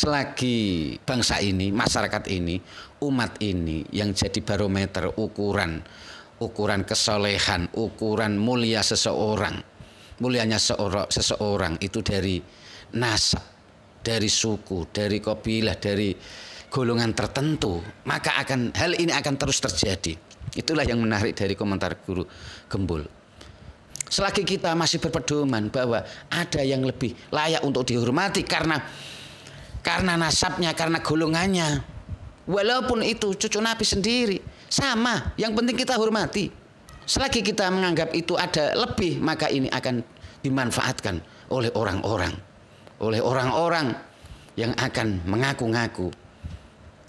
Selagi bangsa ini, masyarakat ini, umat ini yang jadi barometer ukuran kesolehan, ukuran mulia seseorang, mulianya seseorang itu dari nasab, dari suku, dari kabilah, dari golongan tertentu, maka hal ini akan terus terjadi. Itulah yang menarik dari komentar Guru Gembul. Selagi kita masih berpedoman bahwa ada yang lebih layak untuk dihormati karena nasabnya, karena golongannya, walaupun itu cucu Nabi sendiri, sama, yang penting kita hormati. Selagi kita menganggap itu ada lebih, maka ini akan dimanfaatkan oleh orang-orang yang akan mengaku-ngaku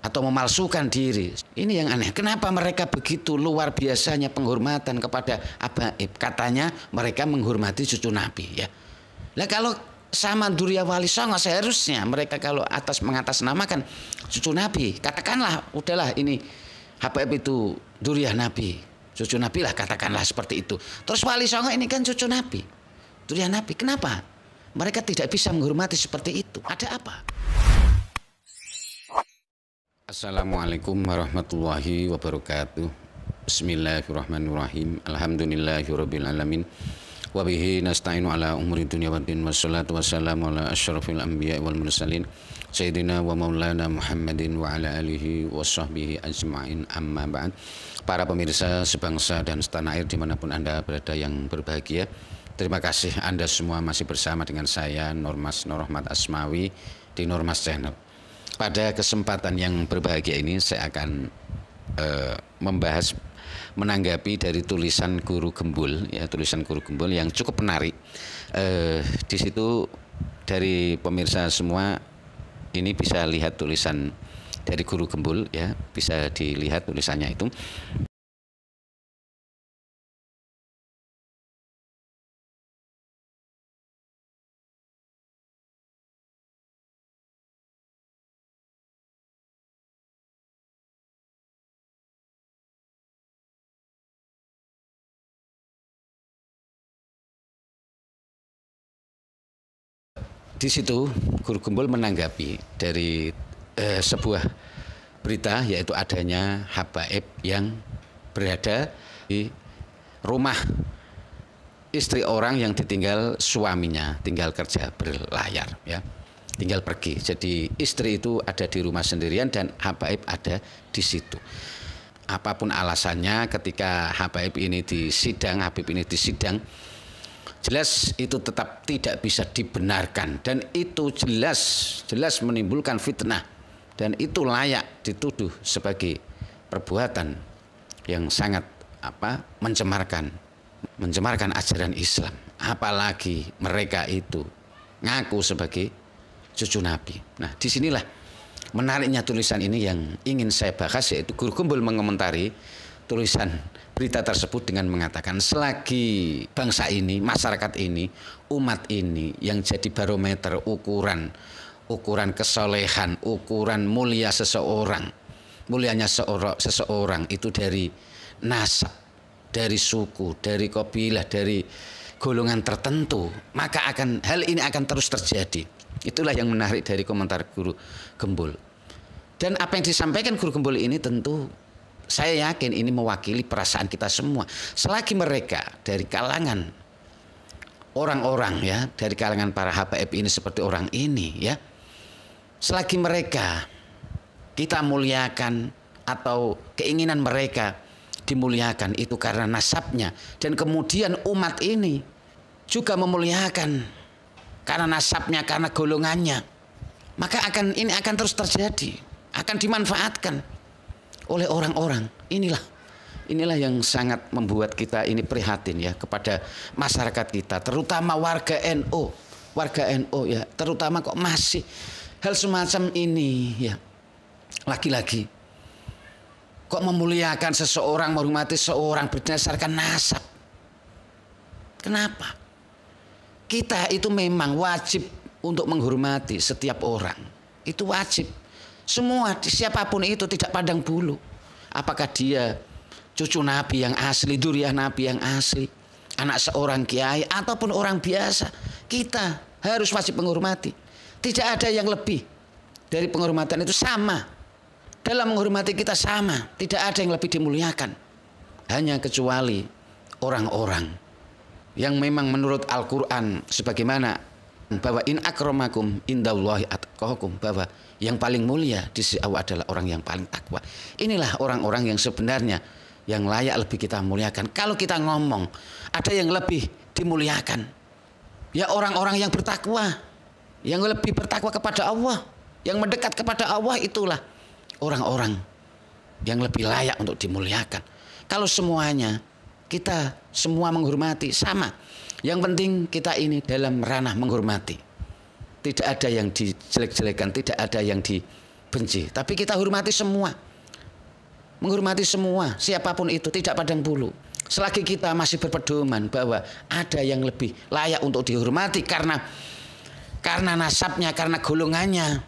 atau memalsukan diri. Ini yang aneh. Kenapa mereka begitu luar biasanya penghormatan kepada habaib? Katanya mereka menghormati cucu Nabi, ya. Nah, kalau sama Durya Wali Songo seharusnya mereka kalau mengatasnamakan cucu Nabi, katakanlah udahlah ini habaib itu Durya Nabi, cucu Nabi lah, katakanlah seperti itu. Terus Wali Songo ini kan cucu Nabi, Durya Nabi. Kenapa mereka tidak bisa menghormati seperti itu? Ada apa? Assalamualaikum warahmatullahi wabarakatuh. Bismillahirrahmanirrahim. Alhamdulillahirabbil alamin. Wa bihi nasta'inu ala umuri dunya waddin, wassalatu wassalamu ala asyrafil anbiya'i wal mursalin sayyidina wa maulana Muhammadin wa ala alihi washabbihi ajma'in, amma ba'd. Para pemirsa sebangsa dan setanah air dimanapun Anda berada yang berbahagia, terima kasih Anda semua masih bersama dengan saya Nur Rahmat Asmawi di Nurmas Channel. Pada kesempatan yang berbahagia ini saya akan menanggapi dari tulisan Guru Gembul, ya, tulisan Guru Gembul yang cukup menarik. Di situ dari pemirsa semua ini bisa lihat tulisan dari Guru Gembul, ya, bisa dilihat tulisannya itu. Di situ Guru Gembul menanggapi dari sebuah berita, yaitu adanya habaib yang berada di rumah istri orang yang ditinggal suaminya, tinggal kerja berlayar, ya, tinggal pergi. Jadi istri itu ada di rumah sendirian dan habaib ada di situ. Apapun alasannya, ketika Habib ini disidang, jelas itu tetap tidak bisa dibenarkan, dan itu jelas menimbulkan fitnah, dan itu layak dituduh sebagai perbuatan yang sangat mencemarkan ajaran Islam. Apalagi mereka itu ngaku sebagai cucu Nabi. Nah, disinilah menariknya tulisan ini yang ingin saya bahas, yaitu Guru Gembul mengomentari tulisan berita tersebut dengan mengatakan, selagi bangsa ini, masyarakat ini, umat ini yang jadi barometer ukuran kesolehan, ukuran mulia seseorang, mulianya seseorang itu dari nasab, dari suku, dari kabilah, dari golongan tertentu, maka hal ini akan terus terjadi. Itulah yang menarik dari komentar Guru Gembul. Dan apa yang disampaikan Guru Gembul ini tentu saya yakin ini mewakili perasaan kita semua. Selagi mereka dari kalangan orang-orang, ya, dari kalangan para habaib ini seperti orang ini, ya, selagi mereka kita muliakan atau keinginan mereka dimuliakan itu karena nasabnya, dan kemudian umat ini juga memuliakan karena nasabnya, karena golongannya, maka ini akan terus terjadi, akan dimanfaatkan oleh orang-orang. Inilah yang sangat membuat kita ini prihatin, ya, kepada masyarakat kita, terutama warga NU, ya, terutama kok masih hal semacam ini, ya. Lagi-lagi kok memuliakan seseorang, menghormati seseorang berdasarkan nasab. Kenapa? Kita itu memang wajib untuk menghormati setiap orang. Itu wajib. Semua, siapapun itu, tidak pandang bulu. Apakah dia cucu Nabi yang asli, Durya Nabi yang asli, anak seorang kiai, ataupun orang biasa, kita harus wajib menghormati. Tidak ada yang lebih dari penghormatan itu sama. Dalam menghormati kita sama, tidak ada yang lebih dimuliakan. Hanya kecuali orang-orang yang memang menurut Al-Quran sebagaimana bahwa in akramakum indallahi atqakum, bahwa yang paling mulia di sisi Allah adalah orang yang paling takwa. Inilah orang-orang yang sebenarnya yang layak lebih kita muliakan. Kalau kita ngomong ada yang lebih dimuliakan, ya orang-orang yang bertakwa, yang lebih bertakwa kepada Allah, yang mendekat kepada Allah, itulah orang-orang yang lebih layak untuk dimuliakan. Kalau semuanya kita semua menghormati sama, yang penting kita ini dalam ranah menghormati. Tidak ada yang dijelek-jelekan, tidak ada yang dibenci, tapi kita hormati semua. Menghormati semua, siapapun itu, tidak pandang bulu. Selagi kita masih berpedoman bahwa ada yang lebih layak untuk dihormati karena nasabnya, karena golongannya,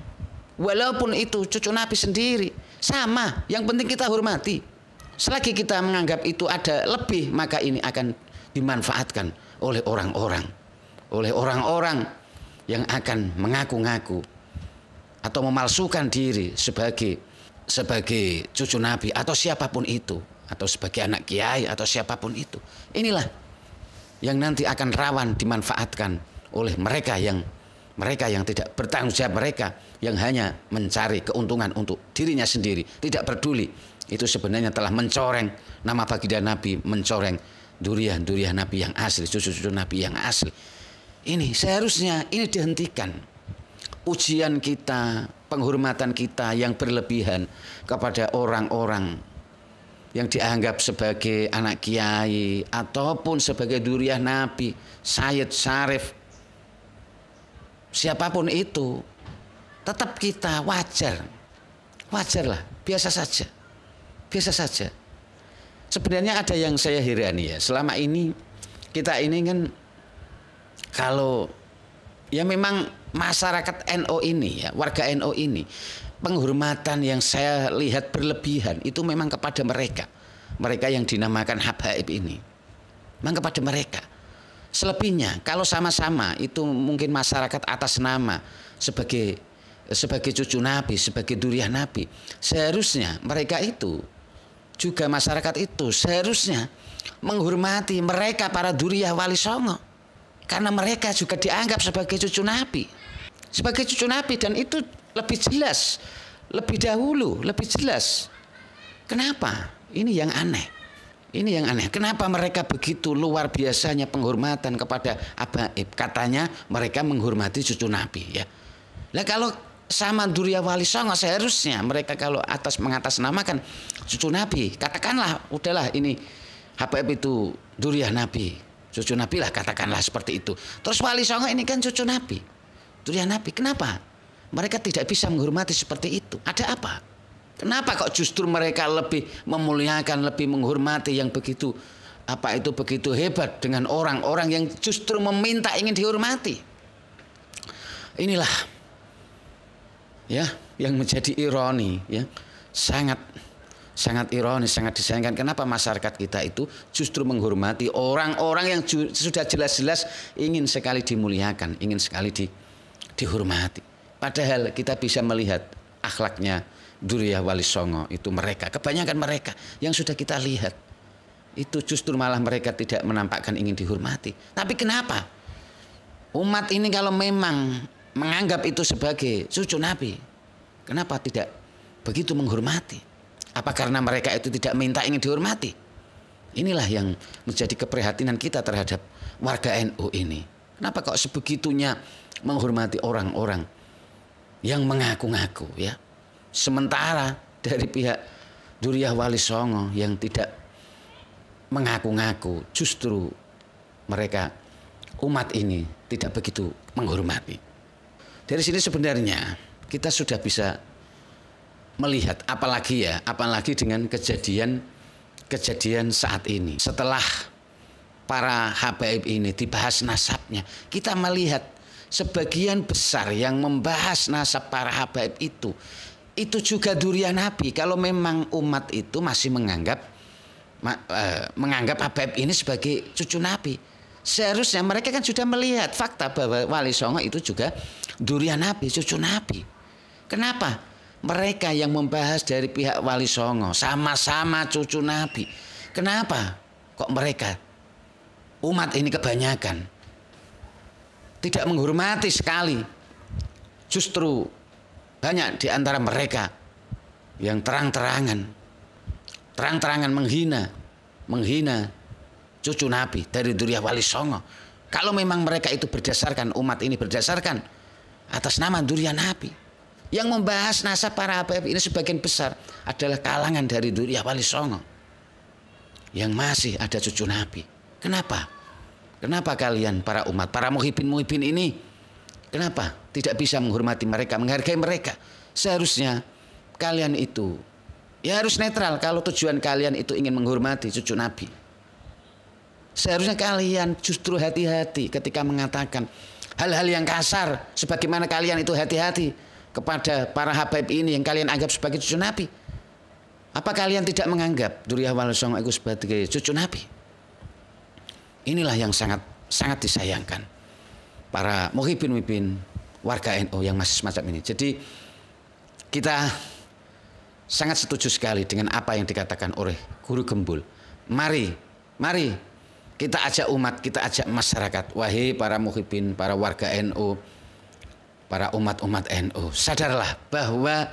walaupun itu cucu Nabi sendiri, sama, yang penting kita hormati. Selagi kita menganggap itu ada lebih, maka ini akan dimanfaatkan oleh orang-orang yang akan mengaku-ngaku atau memalsukan diri sebagai cucu Nabi atau siapapun itu, atau sebagai anak kiai atau siapapun itu. Inilah yang nanti akan rawan dimanfaatkan oleh mereka yang tidak bertanggung jawab, mereka yang hanya mencari keuntungan untuk dirinya sendiri, tidak peduli. Itu sebenarnya telah mencoreng nama baginda Nabi, mencoreng duriah Nabi yang asli, cucu-cucu Nabi yang asli. Ini seharusnya ini dihentikan. Ujian kita, penghormatan kita yang berlebihan kepada orang-orang yang dianggap sebagai anak kiai ataupun sebagai duriah Nabi, Sayyid, Syarif, siapapun itu, tetap kita wajarlah, biasa saja. Sebenarnya ada yang saya hirani ya, selama ini kita ini kan kalau ya memang masyarakat NU ini ya, warga NU ini, penghormatan yang saya lihat berlebihan itu memang kepada mereka yang dinamakan habaib ini, memang kepada mereka. Selebihnya kalau sama-sama itu mungkin masyarakat atas nama sebagai cucu Nabi, sebagai duriah Nabi, seharusnya mereka itu juga, masyarakat itu seharusnya menghormati mereka para duriah Wali Songo, karena mereka juga dianggap sebagai cucu Nabi, dan itu lebih jelas, lebih dahulu, lebih jelas. Kenapa? Ini yang aneh. Kenapa mereka begitu luar biasanya penghormatan kepada habaib? Katanya mereka menghormati cucu Nabi ya. Nah kalau sama duriah Wali Songo seharusnya mereka kalau mengatasnamakan cucu Nabi, katakanlah udahlah ini habaib itu duriah Nabi, cucu Nabi lah, katakanlah seperti itu. Terus Wali Songo ini kan cucu Nabi, duriah Nabi. Kenapa mereka tidak bisa menghormati seperti itu? Ada apa? Kenapa kok justru mereka lebih memuliakan, lebih menghormati yang begitu hebat dengan orang-orang yang justru meminta ingin dihormati? Inilah ya yang menjadi ironi ya, sangat ironis, sangat disayangkan. Kenapa masyarakat kita itu justru menghormati orang-orang yang sudah jelas-jelas ingin sekali dimuliakan, ingin sekali dihormati. Padahal kita bisa melihat akhlaknya duriah Wali Songo itu, kebanyakan mereka yang sudah kita lihat itu justru malah mereka tidak menampakkan ingin dihormati. Tapi kenapa umat ini kalau memang menganggap itu sebagai cucu Nabi, kenapa tidak begitu menghormati? Apa karena mereka itu tidak minta ingin dihormati? Inilah yang menjadi keprihatinan kita terhadap warga NU ini. Kenapa kok sebegitunya menghormati orang-orang yang mengaku-ngaku ya? Sementara dari pihak duriah Wali Songo yang tidak mengaku-ngaku, justru mereka umat ini tidak begitu menghormati. Dari sini sebenarnya kita sudah bisa melihat, apalagi dengan kejadian saat ini. Setelah para habaib ini dibahas nasabnya, kita melihat sebagian besar yang membahas nasab para habaib itu juga duriah Nabi. Kalau memang umat itu masih menganggap habaib ini sebagai cucu Nabi, seharusnya mereka kan sudah melihat fakta bahwa Wali Songo itu juga duriah Nabi, cucu Nabi. Kenapa? Mereka yang membahas dari pihak Wali Songo sama-sama cucu Nabi. Kenapa kok mereka umat ini kebanyakan tidak menghormati sekali? Justru banyak di antara mereka yang terang-terangan menghina cucu Nabi dari Dzurriyyah Wali Songo. Kalau memang mereka itu berdasarkan, umat ini berdasarkan atas nama Dzurriyyah Nabi. Yang membahas nasab para Habib ini sebagian besar adalah kalangan dari Dzurriyyah Wali Songo yang masih ada cucu Nabi. Kenapa? Kenapa kalian para umat, para muhibin ini, kenapa tidak bisa menghormati mereka, menghargai mereka? Seharusnya kalian itu ya harus netral kalau tujuan kalian itu ingin menghormati cucu Nabi. Seharusnya kalian justru hati-hati ketika mengatakan hal-hal yang kasar, sebagaimana kalian itu hati-hati kepada para Habib ini yang kalian anggap sebagai cucu Nabi. Apa kalian tidak menganggap Dzurriyyah Wali Songo itu sebagai cucu Nabi? Inilah yang sangat disayangkan para muhibin warga NU yang masih semacam ini. Jadi kita sangat setuju sekali dengan apa yang dikatakan oleh Guru Gembul. Mari kita ajak umat, kita ajak masyarakat. Wahai para muhibin, para warga NU, para umat-umat NU, sadarlah bahwa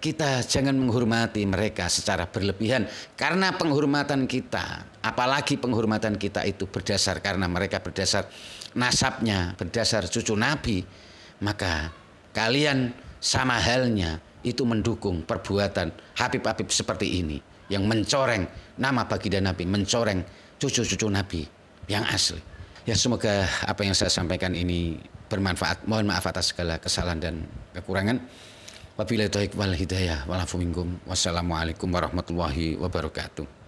kita jangan menghormati mereka secara berlebihan. Karena penghormatan kita, apalagi penghormatan kita itu berdasar karena mereka berdasar nasabnya, berdasar cucu Nabi, maka kalian sama halnya itu mendukung perbuatan Habib-Habib seperti ini yang mencoreng nama baginda Nabi, mencoreng cucu-cucu Nabi yang asli. Ya, semoga apa yang saya sampaikan ini bermanfaat. Mohon maaf atas segala kesalahan dan kekurangan. Wabillahi taufiq wal hidayah wal afu minkum. Wassalamualaikum warahmatullahi wabarakatuh.